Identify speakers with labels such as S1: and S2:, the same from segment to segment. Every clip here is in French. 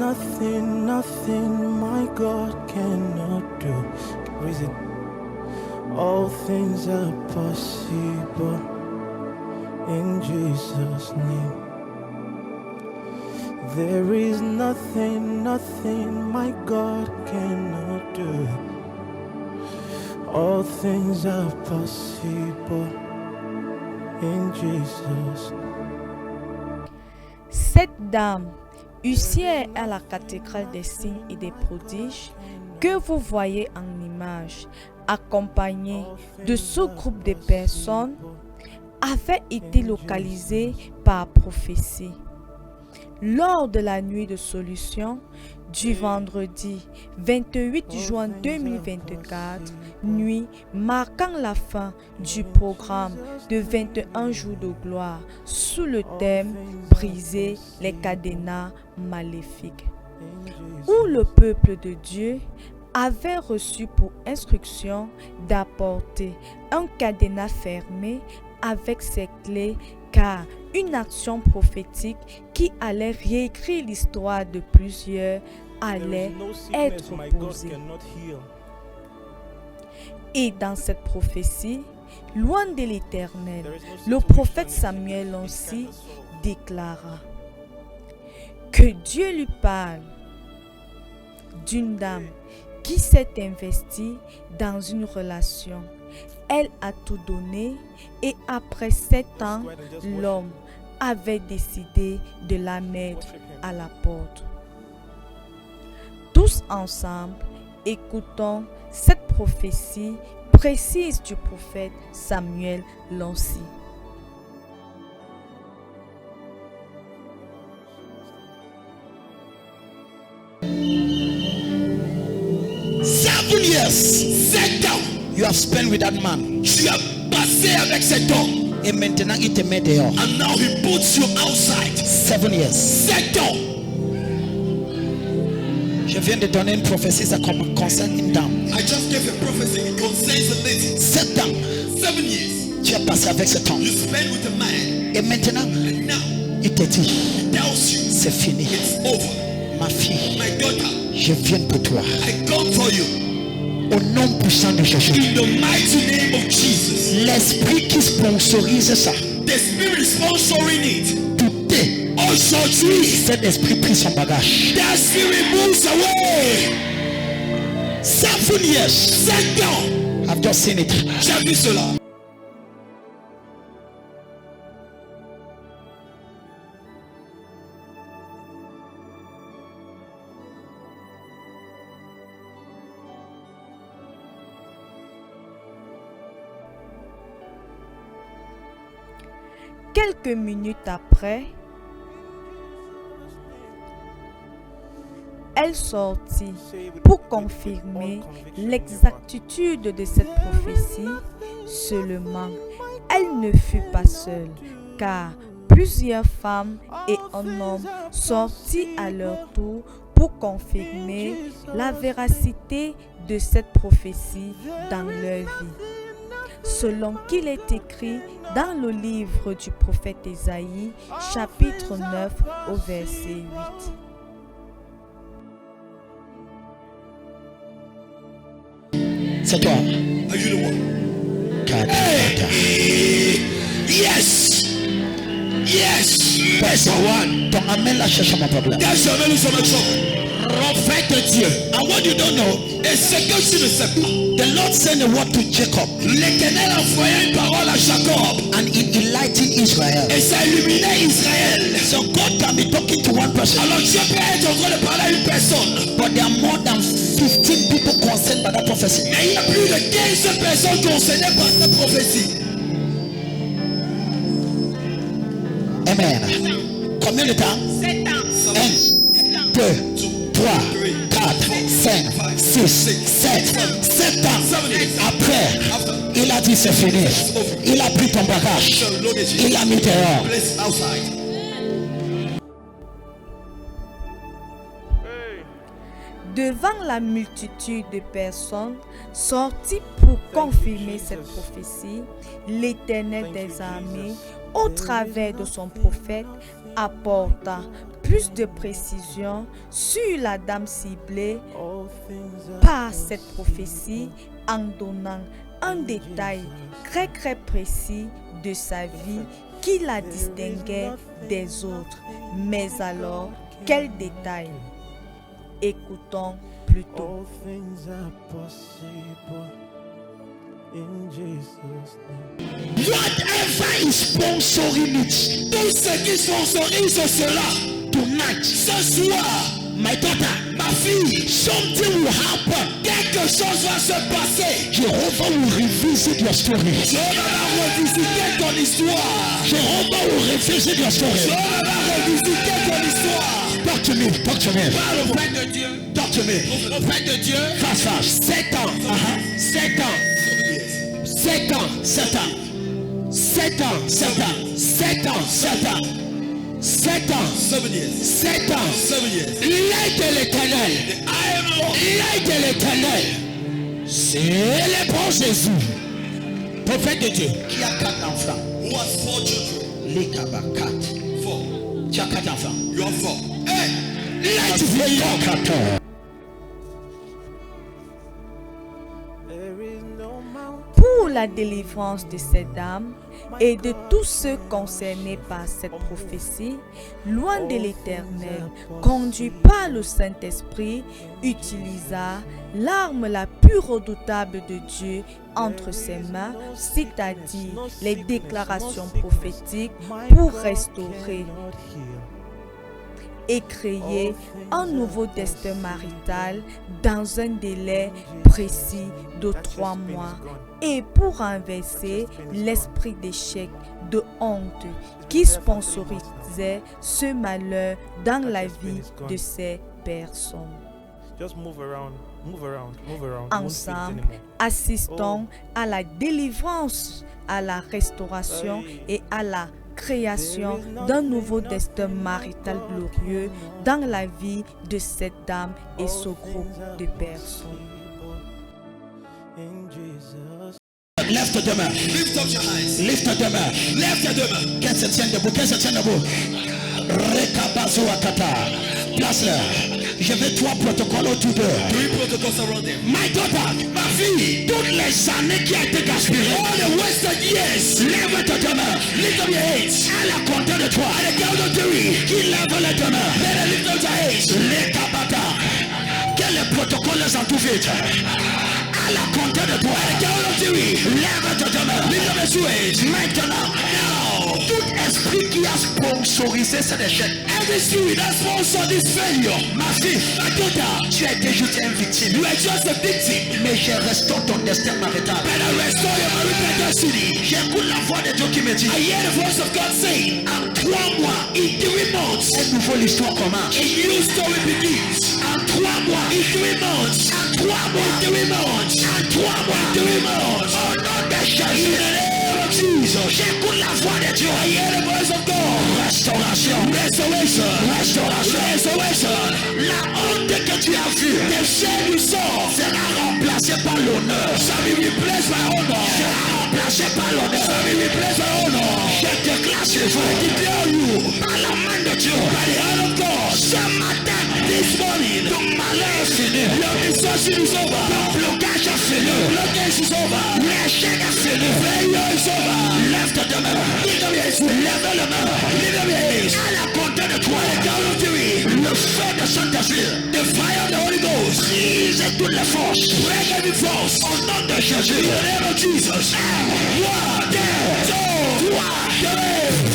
S1: nothing my God cannot do. Raise it. All things are possible in Jesus' name. There is nothing my God cannot do. All things are possible in Jesus.
S2: Cette dame, huissière à la cathédrale des signes et des prodiges, que vous voyez en image, accompagnée de ce groupe de personnes, avait été localisée par prophétie. Lors de la nuit de solution du vendredi 28 juin 2024, nuit marquant la fin du programme de 21 jours de gloire sous le thème « Briser les cadenas maléfiques », où le peuple de Dieu avait reçu pour instruction d'apporter un cadenas fermé avec ses clés, car une action prophétique qui allait réécrire l'histoire de plusieurs allait être posée. Et dans cette prophétie, loin de l'Éternel, le prophète Samuel aussi déclara que Dieu lui parle d'une dame qui s'est investie dans une relation. Elle a tout donné et après 7 ans, l'homme avait décidé de la mettre à la porte. Tous ensemble, écoutons cette prophétie précise du prophète Samuel Lancy.
S3: You have spent with that man.
S4: Tu as passé avec cet homme.
S3: Et maintenant il te met dehors.
S4: And now he puts you outside.
S3: 7 years.
S4: 7 ans.
S3: Je viens de donner une prophétie, ça concerne une dame.
S4: I just gave a prophecy. It concerns a lady.
S3: 7 ans.
S4: 7 years.
S3: Tu as passé avec cet homme.
S4: You spent with a man.
S3: Et maintenant,
S4: And now,
S3: il te dit,
S4: he tells you,
S3: c'est fini.
S4: it's over.
S3: Ma fille,
S4: My daughter,
S3: je viens pour toi.
S4: I come for you.
S3: Au nom puissant de Jésus.
S4: In the mighty name of Jesus.
S3: L'esprit qui sponsorise ça.
S4: The spirit is sponsoring it.
S3: Today,
S4: Aujourd'hui,
S3: cet esprit prit son bagage.
S4: that spirit moves away.
S3: 7 years.
S4: 7 ans.
S3: I've just seen it.
S4: J'ai vu cela.
S2: Quelques minutes après, elle sortit pour confirmer l'exactitude de cette prophétie. Seulement, elle ne fut pas seule, car plusieurs femmes et un homme sortis à leur tour pour confirmer la véracité de cette prophétie dans leur vie. Selon qu'il est écrit dans le livre du prophète Ésaïe, chapitre 9, au verset 8.
S3: C'est toi.
S4: Are you the one? Yes. Yes.
S3: Personne.
S4: One.
S3: Ton amen la cherche mon problème.
S4: Qu'est-ce que nous sommes prophète de Dieu. And what you don't know, et ce que tu ne sais pas,
S3: The Lord sent a word to Jacob.
S4: l'Éternel a envoyé une parole à Jacob.
S3: And it enlightened Israel.
S4: Et ça a illuminé Israël.
S3: So God can be talking to one person.
S4: Alors Dieu peut être en train de parler à une personne.
S3: But there are more than 15 people concerned by that prophecy.
S4: Mais il y a plus de 15 personnes concernées par cette prophétie.
S3: Amen. Combien de temps?
S4: 7 ans.
S3: 1, 2, 3, 4, 5, 6, 7. 7 ans. Après, il a dit c'est fini. Il a pris ton bagage. Il a mis dehors.
S4: Place outside.
S2: Devant la multitude de personnes sorties pour confirmer cette prophétie, l'Éternel des armées, au travers de son prophète, apporta plus de précision sur la dame ciblée
S1: All things are
S2: par cette prophétie en donnant un détail très précis de sa vie qui la distinguait des autres. Mais alors, quel détail? Écoutons plutôt.
S1: all things are possible in Jesus' name.
S3: Whatever is sponsoring it,
S4: Tout ce qui sponsorise cela,
S3: tonight,
S4: ce soir,
S3: my daughter,
S4: ma fille,
S3: something will happen.
S4: quelque chose va se passer.
S3: Jehovah will revisit your story.
S4: Dieu va revisiter ton histoire.
S3: Jehovah will revisit your
S4: Dieu
S3: story.
S4: va revisiter ton histoire.
S3: Talk to me, talk to me.
S4: Parle auprès de Dieu.
S3: Talk to me.
S4: Auprès de Dieu.
S3: Fast, fast. 7 ans. 7 ans. 7 ans. 7 ans. 7 ans. 7 ans. 7 ans. 7 ans. 7 ans.
S4: 7 years.
S3: 7 ans.
S4: 7 years.
S3: L'œil de l'éternel.
S4: I am Lord.
S3: L'œil de l'éternel. C'est le bon Jésus. Prophète de Dieu. Qui a 4 enfants.
S4: Who has 4 children?
S3: Les Kaba 4.
S4: 4.
S3: Tu as 4 enfants.
S4: You have 4. Hey!
S3: L'œil du Seigneur. 14.
S1: There is no mountain
S2: Pour la délivrance de ces dames et de tous ceux concernés par cette prophétie, loin de l'Éternel, conduit par le Saint-Esprit, utilisa l'arme la plus redoutable de Dieu entre ses mains, c'est-à-dire les déclarations prophétiques, pour restaurer
S1: not heal.
S2: et créer un nouveau destin marital dans un délai précis de 3 mois et pour renverser l'esprit d'échec, de honte qui sponsorisait ce malheur dans la vie de ces personnes.
S1: Just move around, move around, move around. Won't fit
S2: Ensemble,
S1: anymore.
S2: assistons à la délivrance, à la restauration et à la création d'un nouveau destin marital glorieux dans la vie de cette dame et ce groupe de personnes.
S1: In Jesus'
S3: Lève tes deux mains.
S4: Lift up your hands.
S3: Lève tes deux mains.
S4: Lève tes deux mains.
S3: Qu'elle se tienne debout, qu'elle se tienne debout. Rekabazo Akata. Place-le. Je veux 3 protocoles autour d'eux.
S4: 3 protocols around them.
S3: My daughter, ma fille, toutes les années qui ont été gaspillées.
S4: All the wasted years.
S3: Lève tes deux mains.
S4: Lift up your hands.
S3: À la compter de 3.
S4: At the count of 3.
S3: Qui lève les deux mains.
S4: Let them lift up your hands.
S3: Les kabata. Que les protocoles les entourent vite. À la compter de 3.
S4: Count of 3.
S3: Lève tes deux mains.
S4: Lift up your two hands.
S3: Maintenant,
S4: Now,
S3: tout esprit qui a sponsorisé cet échec.
S4: every spirit that sponsors this failure,
S3: Ma fille,
S4: my daughter,
S3: tu as été juste une victime.
S4: you are just a victim.
S3: Mais je restaure ton destin marital.
S4: But I restore your marital destiny.
S3: J'écoute la voix de Dieu qui me dit,
S4: I hear the voice of God saying,
S3: en 3 mois,
S4: in 3 months,
S3: une nouvelle histoire commence.
S4: a new story begins.
S3: En 3 mois,
S4: In 3 months,
S3: en 3 mois,
S4: in 3 months,
S3: en 3 mois,
S4: 3 months,
S3: au nom de
S4: in
S3: Jésus,
S4: the name of Jesus,
S3: j'écoute la voix de Dieu.
S4: I hear the voice of God.
S3: Restauration,
S4: Restoration,
S3: restauration.
S4: restoration.
S3: La honte que tu as vue
S4: The shame you saw
S3: sera remplacée par l'honneur.
S4: shall be replaced by honor.
S3: Sera remplacée par l'honneur.
S4: Shall be replaced by honor.
S3: Je déclare ce jour,
S4: I declare you
S3: par la main de Dieu,
S4: by the hand of God.
S3: ce matin,
S4: This morning,
S3: ton malheur est fini.
S4: your destruction is over.
S3: Ton blocage est fini.
S4: Blockage is over.
S3: L'échec est fini.
S4: Failure is over.
S3: Lève tes deux mains.
S4: Lift up your hands.
S3: Lève les mains.
S4: Lift up your hands.
S3: À la compter de 3.
S4: Count of 3.
S3: Le feu de Saint-Esprit
S4: The fire of the Holy Ghost.
S3: brise toutes les forces.
S4: Break every force.
S3: Au nom de
S4: In
S3: Jésus.
S4: the name of Jesus. 1, 2, 3.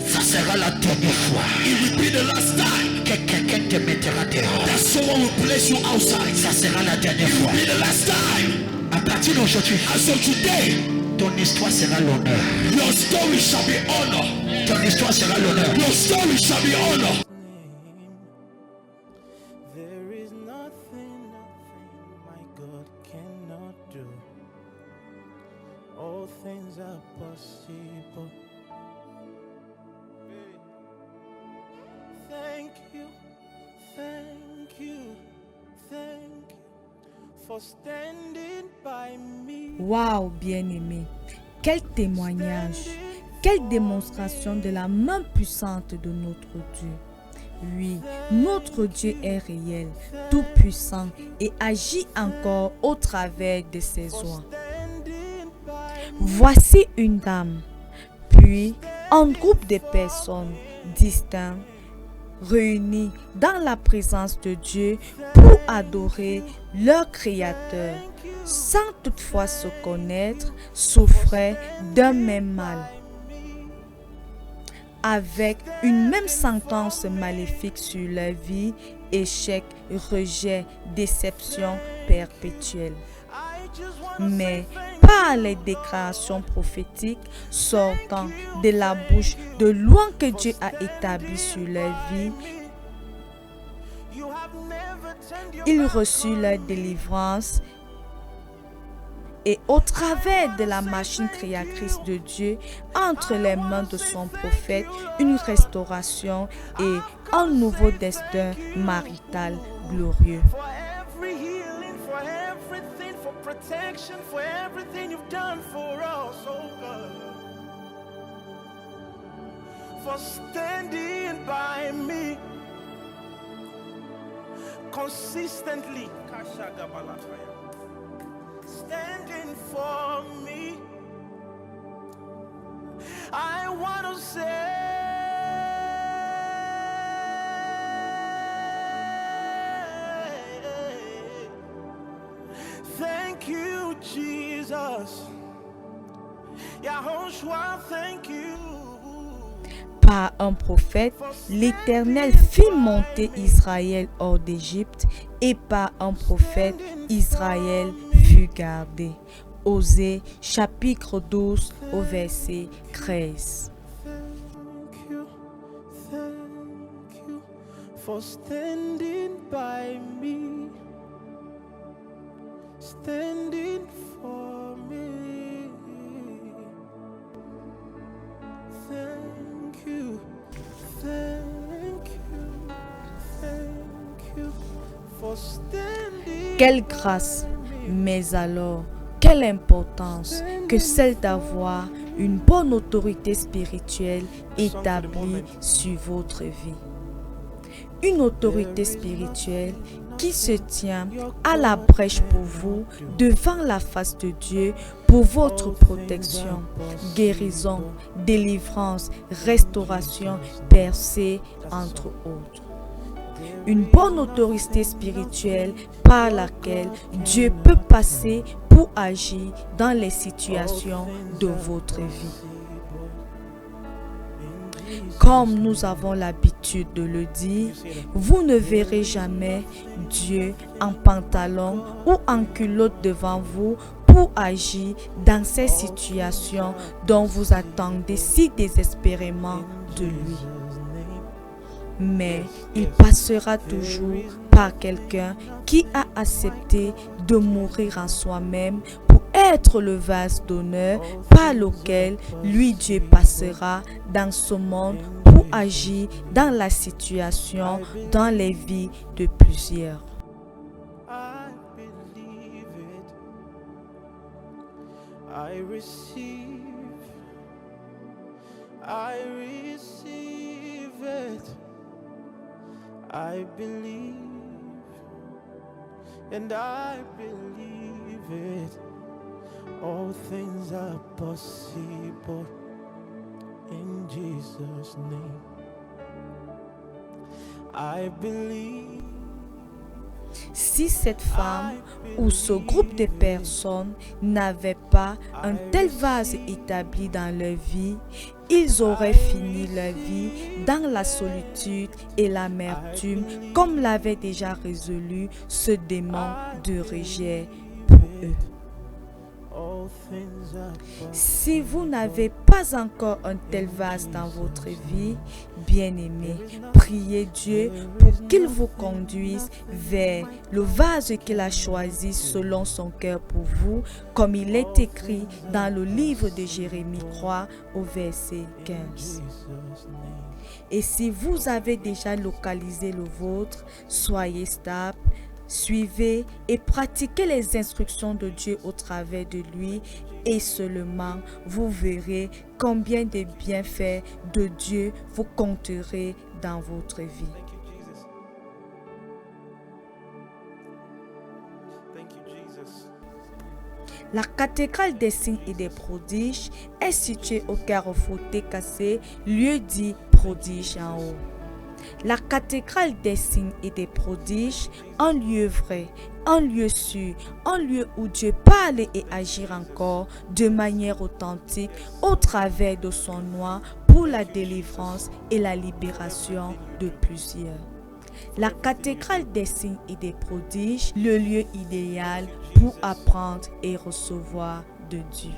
S3: Ça sera la dernière fois
S4: It will be the last time
S3: que quelqu'un te mettra dehors.
S4: that someone will place you outside.
S3: Ça sera la dernière fois.
S4: It will be the last time.
S3: À partir d'aujourd'hui,
S4: As of today,
S3: ton histoire sera l'honneur.
S4: your story shall be honor.
S3: Ton histoire sera l'honneur.
S4: Your story shall be honor.
S1: name. There is nothing my God cannot do. All things are possible. Thank you, thank you, thank you for standing by me.
S2: Waouh, bien-aimé. Quel témoignage, quelle démonstration de la main puissante de notre Dieu. Oui, notre Dieu est réel, tout-puissant et agit encore au travers de ses oies. Voici une dame, puis un groupe de personnes distinctes réunies dans la présence de Dieu pour adorer leur Créateur, sans toutefois se connaître, souffraient d'un même mal, avec une même sentence maléfique sur leur vie, échec, rejet, déception perpétuelle. Mais par les déclarations prophétiques sortant de la bouche de loin que Dieu a établi sur leur vie, ils reçurent leur délivrance et au travers de la machine créatrice de Dieu, entre les mains de son prophète, une restauration et un nouveau destin marital glorieux.
S1: Protection for everything you've done for us, oh God. For standing by me consistently. Standing for me. I want to say thank you, Jesus. Yahushua, thank you.
S2: Par un prophète, l'Éternel fit monter Israël hors d'Égypte, et par un prophète, Israël fut gardé. Osée, chapitre 12, au verset 13.
S1: Thank you for standing by me. Standing for me. Thank you for standing.
S2: Quelle grâce, mais alors, quelle importance que celle d'avoir une bonne autorité spirituelle établie sur votre vie. Une autorité spirituelle qui se tient à la brèche pour vous devant la face de Dieu pour votre protection, guérison, délivrance, restauration, percée, entre autres. Une bonne autorité spirituelle par laquelle Dieu peut passer pour agir dans les situations de votre vie. Comme nous avons l'habitude de le dire, vous ne verrez jamais Dieu en pantalon ou en culotte devant vous pour agir dans ces situations dont vous attendez si désespérément de lui. Mais il passera toujours par quelqu'un qui a accepté de mourir en soi-même pour être le vase d'honneur par lequel lui Dieu passera dans ce monde pour agir dans la situation, dans les vies de plusieurs.
S1: I believe it. I receive it. I believe, and I believe it. All things are possible in Jesus' name. I believe.
S2: Si cette femme ou ce groupe de personnes n'avaient pas un tel vase établi dans leur vie, ils auraient fini leur vie dans la solitude et l'amertume, comme l'avait déjà résolu ce démon de rejet pour eux. Si vous n'avez pas encore un tel vase dans votre vie, bien-aimé, priez Dieu pour qu'il vous conduise vers le vase qu'il a choisi selon son cœur pour vous, comme il est écrit dans le livre de Jérémie 3 au verset 15. Et si vous avez déjà localisé le vôtre, soyez stable. Suivez et pratiquez les instructions de Dieu au travers de lui et seulement vous verrez combien de bienfaits de Dieu vous compterez dans votre vie.
S1: Thank you, Jesus.
S2: La cathédrale des signes et des prodiges est située au carrefour Cassé, lieu dit prodige en haut. La cathédrale des signes et des prodiges, un lieu vrai, un lieu sûr, un lieu où Dieu parle et agit encore de manière authentique au travers de son nom pour la délivrance et la libération de plusieurs. La cathédrale des signes et des prodiges, le lieu idéal pour apprendre et recevoir de Dieu.